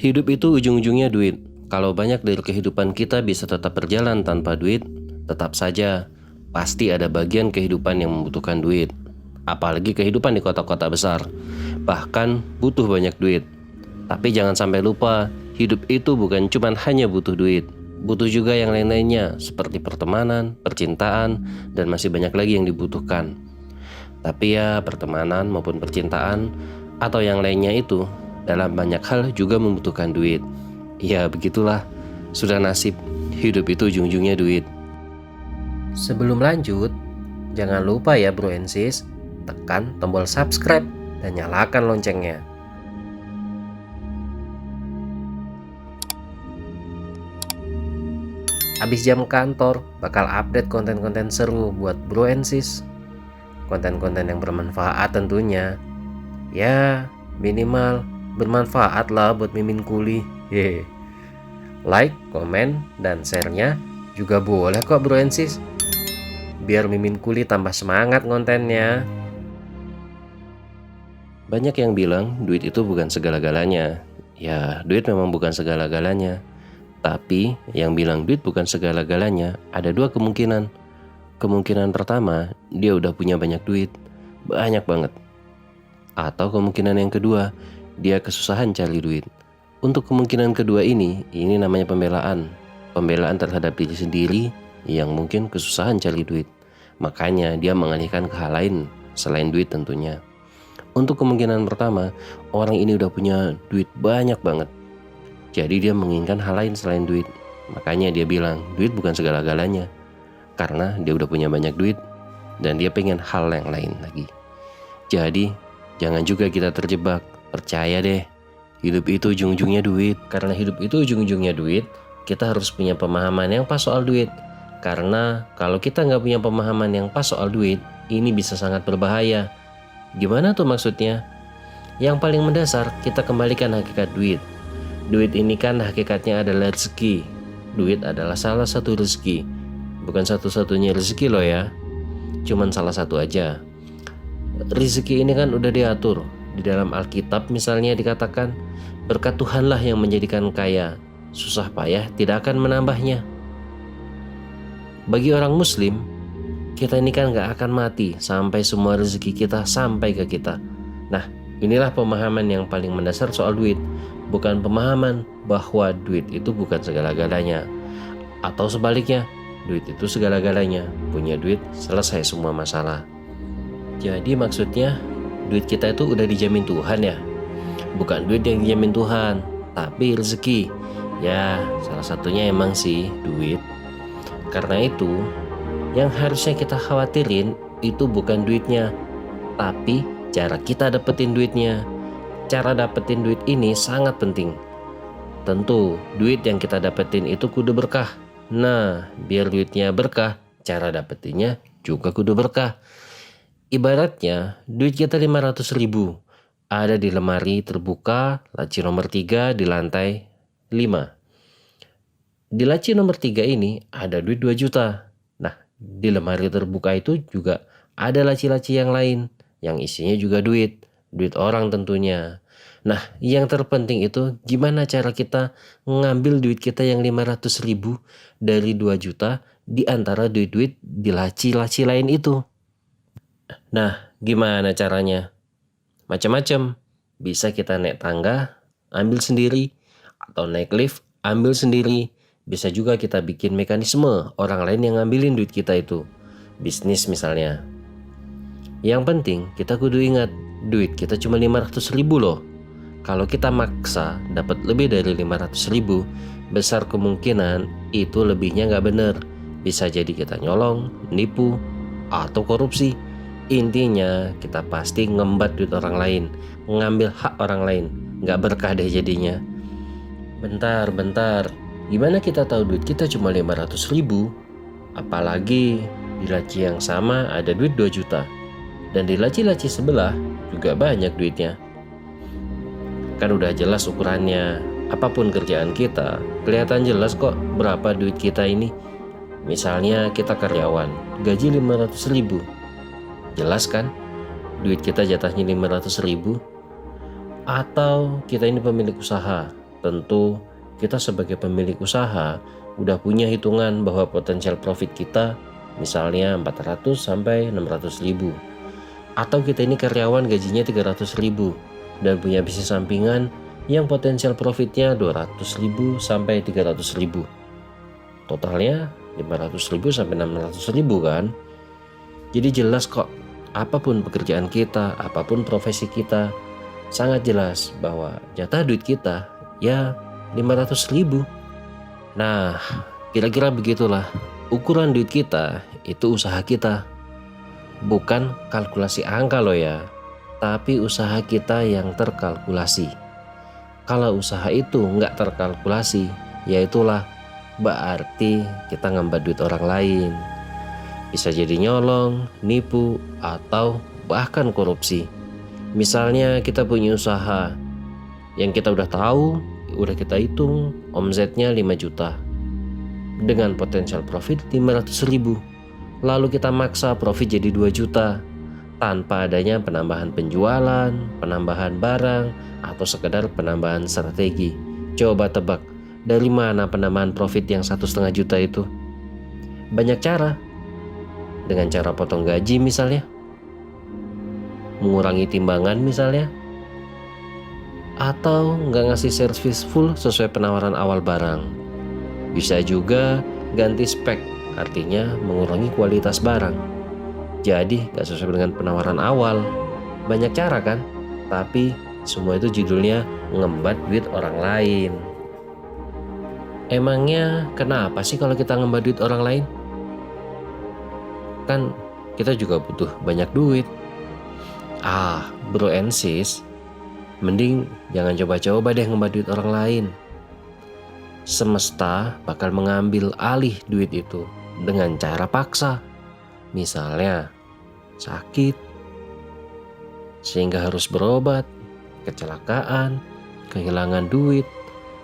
Hidup itu ujung-ujungnya duit. Kalau banyak dari kehidupan kita bisa tetap berjalan tanpa duit, tetap saja pasti ada bagian kehidupan yang membutuhkan duit. Apalagi kehidupan di kota-kota besar. Bahkan butuh banyak duit. Tapi jangan sampai lupa, hidup itu bukan cuma hanya butuh duit. Butuh juga yang lain-lainnya, seperti pertemanan, percintaan, dan masih banyak lagi yang dibutuhkan. Tapi ya, pertemanan maupun percintaan atau yang lainnya itu dalam banyak hal juga membutuhkan duit. Ya begitulah, sudah nasib, hidup itu ujung-ujungnya duit. Sebelum lanjut, jangan lupa ya bro and sis, tekan tombol subscribe dan nyalakan loncengnya. Habis jam kantor, bakal update konten-konten seru buat bro and sis. Konten-konten yang bermanfaat tentunya. Ya, minimal bermanfaat lah buat Mimin Kuli. Hehe. Like, komen, dan share-nya juga boleh kok bro and sis. Biar Mimin Kuli tambah semangat kontennya. Banyak yang bilang duit itu bukan segala-galanya. Ya, duit memang bukan segala-galanya. Tapi yang bilang duit bukan segala-galanya ada dua kemungkinan. Kemungkinan pertama, dia udah punya banyak duit, banyak banget. Atau kemungkinan yang kedua, dia kesusahan cari duit. Untuk kemungkinan kedua ini namanya pembelaan. Pembelaan terhadap diri sendiri yang mungkin kesusahan cari duit. Makanya dia mengalihkan ke hal lain selain duit tentunya. Untuk kemungkinan pertama, orang ini udah punya duit banyak banget. Jadi dia menginginkan hal lain selain duit. Makanya dia bilang duit bukan segala-galanya. Karena dia udah punya banyak duit dan dia pengen hal yang lain lagi. Jadi jangan juga kita terjebak. Percaya deh, hidup itu ujung-ujungnya duit. Karena hidup itu ujung-ujungnya duit, kita harus punya pemahaman yang pas soal duit. Karena kalau kita nggak punya pemahaman yang pas soal duit, ini bisa sangat berbahaya. Gimana tuh maksudnya? Yang paling mendasar, kita kembalikan hakikat duit. Duit ini kan hakikatnya adalah rezeki. Duit adalah salah satu rezeki. Bukan satu-satunya rezeki loh ya. Cuman salah satu aja. Rezeki ini kan udah diatur. Di dalam Alkitab misalnya dikatakan, berkat Tuhanlah yang menjadikan kaya. Susah payah tidak akan menambahnya. Bagi orang muslim, kita ini kan gak akan mati sampai semua rezeki kita sampai ke kita. Nah, inilah pemahaman yang paling mendasar soal duit. Bukan pemahaman bahwa duit itu bukan segala-galanya. Atau sebaliknya, duit itu segala-galanya. Punya duit, selesai semua masalah. Jadi maksudnya, duit kita itu udah dijamin Tuhan ya. Bukan duit yang dijamin Tuhan, tapi rezeki. Ya, salah satunya emang sih duit. Karena itu, yang harusnya kita khawatirin itu bukan duitnya, tapi cara kita dapetin duitnya. Cara dapetin duit ini sangat penting. Tentu, duit yang kita dapetin itu kudu berkah. Nah, biar duitnya berkah, cara dapetinnya juga kudu berkah. Ibaratnya, duit kita 500 ribu. Ada di lemari terbuka, laci nomor 3 di lantai 5. Di laci nomor 3 ini ada duit 2 juta. Nah, di lemari terbuka itu juga ada laci-laci yang lain, yang isinya juga duit. Duit orang tentunya. Nah, yang terpenting itu gimana cara kita ngambil duit kita yang 500 ribu dari 2 juta di antara duit-duit di laci-laci lain itu. Nah, gimana caranya? Macam-macam. Bisa kita naik tangga, ambil sendiri, atau naik lift, ambil sendiri. Bisa juga kita bikin mekanisme orang lain yang ngambilin duit kita itu. Bisnis misalnya. Yang penting kita kudu ingat, duit kita cuma 500 ribu loh. Kalau kita maksa dapat lebih dari 500 ribu, besar kemungkinan itu lebihnya nggak bener. Bisa jadi kita nyolong, nipu, atau korupsi. Intinya kita pasti ngembat duit orang lain, ngambil hak orang lain. Nggak berkah deh jadinya. Bentar. Gimana kita tahu duit kita cuma 500 ribu? Apalagi di laci yang sama ada duit 2 juta. Dan di laci-laci sebelah juga banyak duitnya. Kan udah jelas ukurannya. Apapun kerjaan kita, kelihatan jelas kok berapa duit kita ini. Misalnya kita karyawan, gaji 500 ribu. Jelas kan? Duit kita jatahnya 500 ribu. Atau kita ini pemilik usaha, tentu kita sebagai pemilik usaha udah punya hitungan bahwa potensial profit kita misalnya 400 sampai 600 ribu. Atau kita ini karyawan gajinya 300 ribu dan punya bisnis sampingan yang potensial profitnya 200 ribu sampai 300 ribu. Totalnya 500 ribu sampai 600 ribu kan. Jadi jelas kok, apapun pekerjaan kita, apapun profesi kita, sangat jelas bahwa jatah duit kita ya 500 ribu. Nah, kira-kira begitulah ukuran duit kita, itu usaha kita. Bukan kalkulasi angka loh ya, tapi usaha kita yang terkalkulasi. Kalau usaha itu nggak terkalkulasi, ya itulah berarti kita ngambil duit orang lain. Bisa jadi nyolong, nipu, atau bahkan korupsi. Misalnya kita punya usaha yang kita udah tahu, udah kita hitung omsetnya 5 juta dengan potensial profit 500 ribu. Lalu kita maksa profit jadi 2 juta tanpa adanya penambahan penjualan, penambahan barang, atau sekedar penambahan strategi. Coba tebak, dari mana penambahan profit yang 1,5 juta itu? Banyak cara. Dengan cara potong gaji misalnya, mengurangi timbangan misalnya, atau nggak ngasih servis full sesuai penawaran awal barang. Bisa juga ganti spek, artinya mengurangi kualitas barang. Jadi nggak sesuai dengan penawaran awal. Banyak cara kan? Tapi semua itu judulnya ngembat duit orang lain. Emangnya kenapa sih kalau kita ngembat duit orang lain? Kan kita juga butuh banyak duit. Bro and sis, mending jangan coba-coba deh ngembat duit orang lain. Semesta bakal mengambil alih duit itu dengan cara paksa. Misalnya sakit, sehingga harus berobat, kecelakaan, kehilangan duit,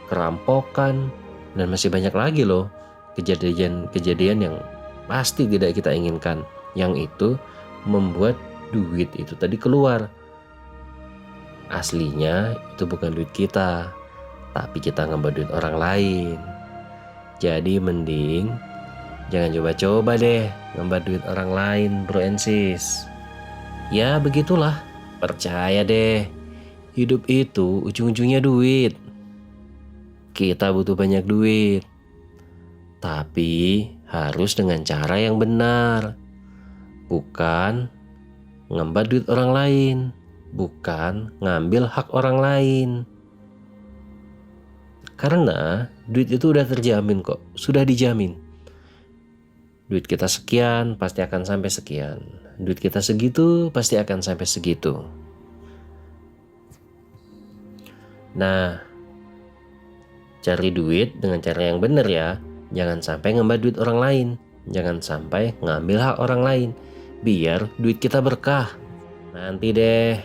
kerampokan, dan masih banyak lagi loh kejadian-kejadian yang pasti tidak kita inginkan, yang itu membuat duit itu tadi keluar. Aslinya itu bukan duit kita, tapi kita ngembat duit orang lain. Jadi mending jangan coba-coba deh ngembat duit orang lain, bro and sis. Ya begitulah, percaya deh, hidup itu ujung-ujungnya duit. Kita butuh banyak duit, tapi harus dengan cara yang benar. Bukan ngembat duit orang lain, bukan ngambil hak orang lain. Karena duit itu udah terjamin kok, sudah dijamin. Duit kita sekian, pasti akan sampai sekian. Duit kita segitu, pasti akan sampai segitu. Nah, cari duit dengan cara yang benar ya. Jangan sampai ngembat duit orang lain. Jangan sampai ngambil hak orang lain. Biar duit kita berkah. Nanti deh,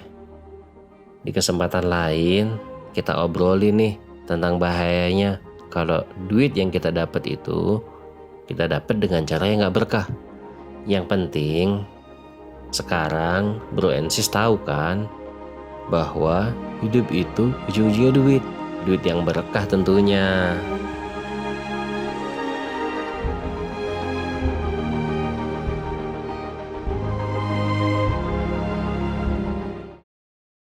di kesempatan lain kita obrolin nih tentang bahayanya kalau duit yang kita dapat itu kita dapat dengan cara yang gak berkah. Yang penting sekarang bro and sis tahu kan bahwa hidup itu ujung-ujungnya duit yang berkah tentunya.